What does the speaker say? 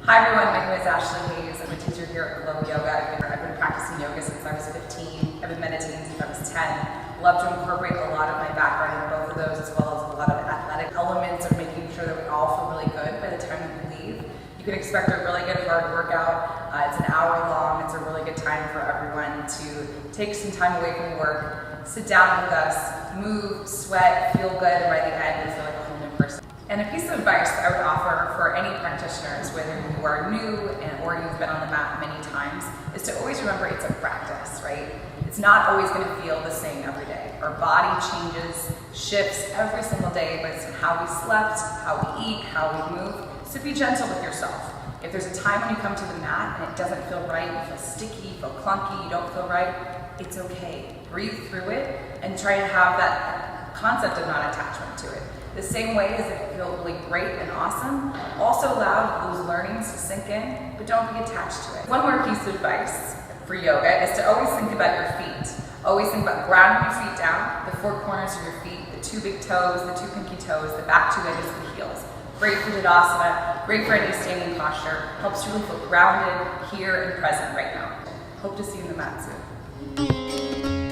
Hi everyone, my name is Ashley Hayes. I'm a teacher here at Glow Yoga. I've been practicing yoga since I was 15. I've been meditating since I was 10. Love to incorporate a lot of my background in both of those, as well as a lot of athletic elements of making sure that we all feel really good by the time we leave. You can expect a really good hard workout. It's an hour long. It's a really good time for everyone to take some time away from work, sit down with us, move, sweat, feel good, and by the end we feel like a whole new person. And a piece of advice that I would offer for any practitioners, whether you are new or you've been on the mat many times, is to always remember it's a practice, right? It's not always going to feel the same every day. Our body changes, shifts every single day based on how we slept, how we eat, how we move. So be gentle with yourself. If there's a time when you come to the mat and it doesn't feel right, you feel sticky, you feel clunky, you don't feel right, it's okay. Breathe through it and try to have that concept of non-attachment to it. The same way as it feels really great and awesome, also allow those learnings to sink in, but don't be attached to it. One more piece of advice for yoga is to always think about your feet. Always think about grounding your feet down, the four corners of your feet, the two big toes, the two pinky toes, the back two edges of the heels. Great for Tadasana, great for any standing posture, helps you really feel grounded here and present right now. Hope to see you in the mat soon.